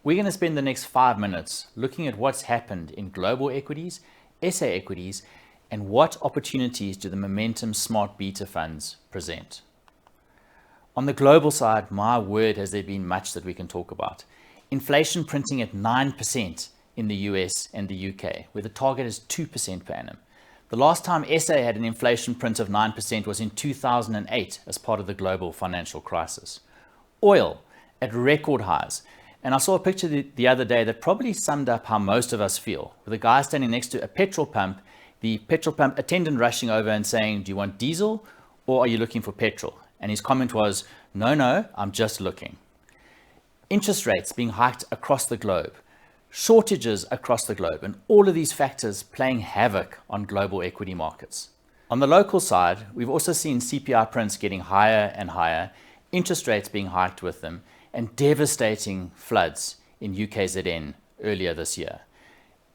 We're going to spend the next 5 minutes looking at what's happened in global equities, SA equities, and what opportunities do the Momentum Smart Beta funds present. On the global side, my word, has there been much that we can talk about. Inflation printing at 9% in the US and the UK, where the target is 2% per annum. The last time SA had an inflation print of 9% was in 2008 as part of the global financial crisis. Oil at record highs. And I saw a picture the other day that probably summed up how most of us feel, with a guy standing next to a petrol pump, the petrol pump attendant rushing over and saying, "Do you want diesel or are you looking for petrol?" And his comment was, no, I'm just looking." Interest rates being hiked across the globe, shortages across the globe, and all of these factors playing havoc on global equity markets. On the local side, we've also seen CPI prints getting higher and higher, interest rates being hiked with them, and devastating floods in UKZN earlier this year.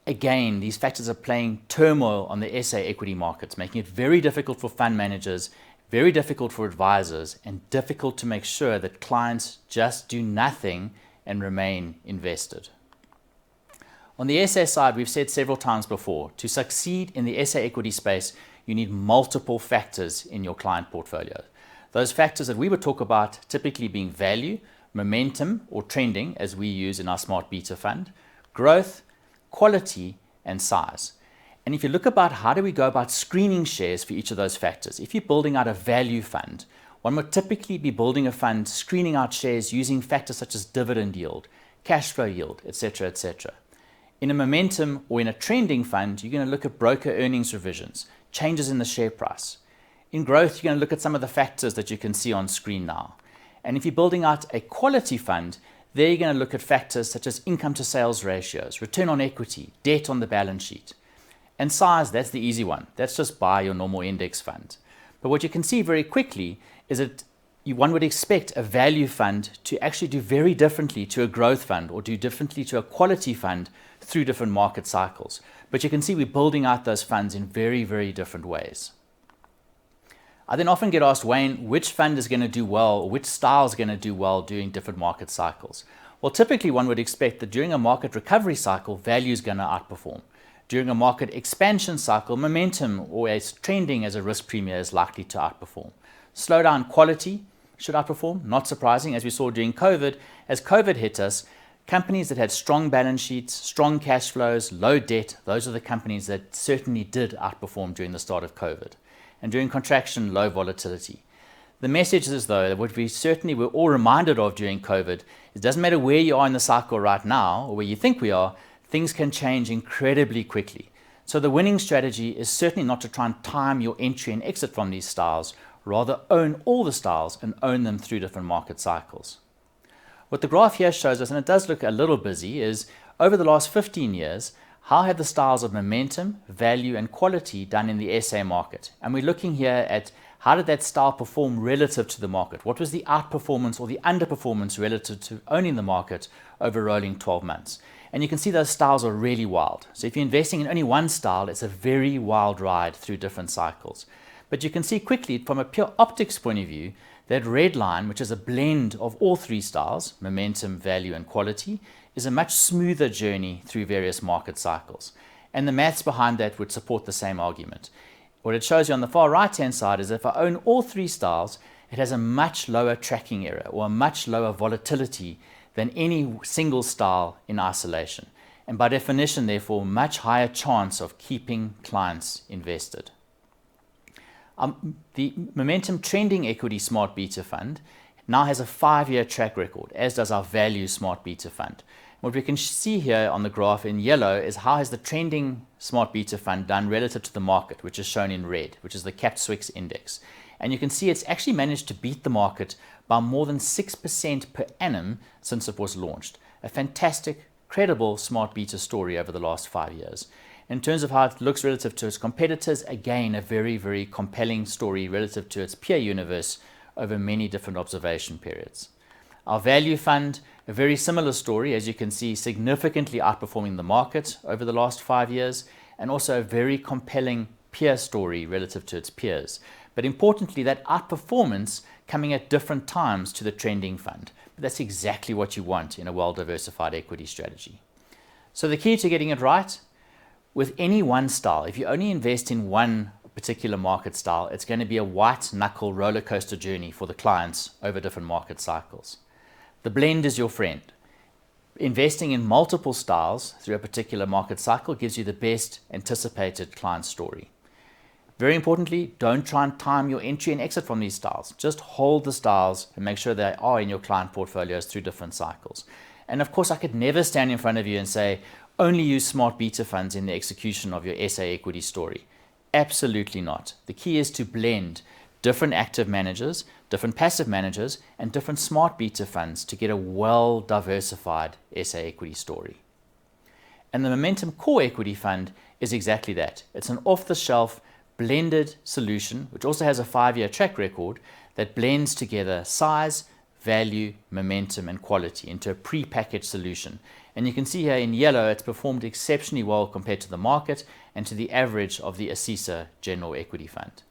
Again, these factors are playing turmoil on the SA equity markets, making it very difficult for fund managers, very difficult for advisors, and difficult to make sure that clients just do nothing and remain invested. On the SA side, we've said several times before, to succeed in the SA equity space, you need multiple factors in your client portfolio. Those factors that we would talk about typically being value, momentum or trending, as we use in our Smart Beta fund, growth, quality, and size. And if you look about how do we go about screening shares for each of those factors, if you're building out a value fund, one would typically be building a fund screening out shares using factors such as dividend yield, cash flow yield, etc., etc. In a momentum or in a trending fund, you're going to look at broker earnings revisions, changes in the share price. In growth, you're going to look at some of the factors that you can see on screen now. And if you're building out a quality fund, there you're going to look at factors such as income to sales ratios, return on equity, debt on the balance sheet. And size, that's the easy one. That's just buy your normal index fund. But what you can see very quickly is that one would expect a value fund to actually do very differently to a growth fund or do differently to a quality fund through different market cycles. But you can see we're building out those funds in very, very different ways. I then often get asked, Wayne, which fund is going to do well, or which style is going to do well during different market cycles? Well, typically one would expect that during a market recovery cycle, value is going to outperform. During a market expansion cycle, momentum or as trending as a risk premium is likely to outperform. Slowdown quality should outperform, not surprising, as we saw during COVID. As COVID hit us, companies that had strong balance sheets, strong cash flows, low debt, those are the companies that certainly did outperform during the start of COVID. And during contraction, low volatility. The message is, though, that what we certainly were all reminded of during COVID, it doesn't matter where you are in the cycle right now or where you think we are, things can change incredibly quickly. So the winning strategy is certainly not to try and time your entry and exit from these styles, rather own all the styles and own them through different market cycles. What the graph here shows us, and it does look a little busy, is over the last 15 years, how have the styles of momentum, value, and quality done in the SA market? And we're looking here at how did that style perform relative to the market? What was the outperformance or the underperformance relative to owning the market over rolling 12 months? And you can see those styles are really wild. So if you're investing in only one style, it's a very wild ride through different cycles. But you can see quickly from a pure optics point of view, that red line, which is a blend of all three styles, momentum, value, and quality, is a much smoother journey through various market cycles. And the maths behind that would support the same argument. What it shows you on the far right-hand side is if I own all three styles, it has a much lower tracking error or a much lower volatility than any single style in isolation. And by definition, therefore, much higher chance of keeping clients invested. The Momentum Trending Equity Smart Beta Fund now has a 5-year track record, as does our Value Smart Beta Fund. What we can see here on the graph in yellow is how has the Trending Smart Beta Fund done relative to the market, which is shown in red, which is the Capped SWIX index. And you can see it's actually managed to beat the market by more than 6% per annum since it was launched. A fantastic, credible Smart Beta story over the last 5 years. In terms of how it looks relative to its competitors, again, a very, very compelling story relative to its peer universe over many different observation periods. Our value fund, a very similar story, as you can see, significantly outperforming the market over the last 5 years, and also a very compelling peer story relative to its peers. But importantly, that outperformance coming at different times to the trending fund. but that's exactly what you want in a well-diversified equity strategy. So the key to getting it right, with any one style, if you only invest in one particular market style, it's going to be a white knuckle roller coaster journey for the clients over different market cycles. The blend is your friend. Investing in multiple styles through a particular market cycle gives you the best anticipated client story. Very importantly, don't try and time your entry and exit from these styles. Just hold the styles and make sure they are in your client portfolios through different cycles. And of course, I could never stand in front of you and say, only use smart beta funds in the execution of your SA equity story. Absolutely not. The key is to blend different active managers, different passive managers, and different smart beta funds to get a well-diversified SA equity story. And the Momentum Core Equity Fund is exactly that. It's an off-the-shelf blended solution, which also has a 5-year track record that blends together size, value, momentum, and quality into a pre-packaged solution. And you can see here in yellow, it's performed exceptionally well compared to the market and to the average of the ASISA General Equity Fund.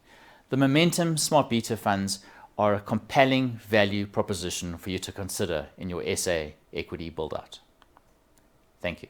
The Momentum Smart Beta funds are a compelling value proposition for you to consider in your SA equity build-out. Thank you.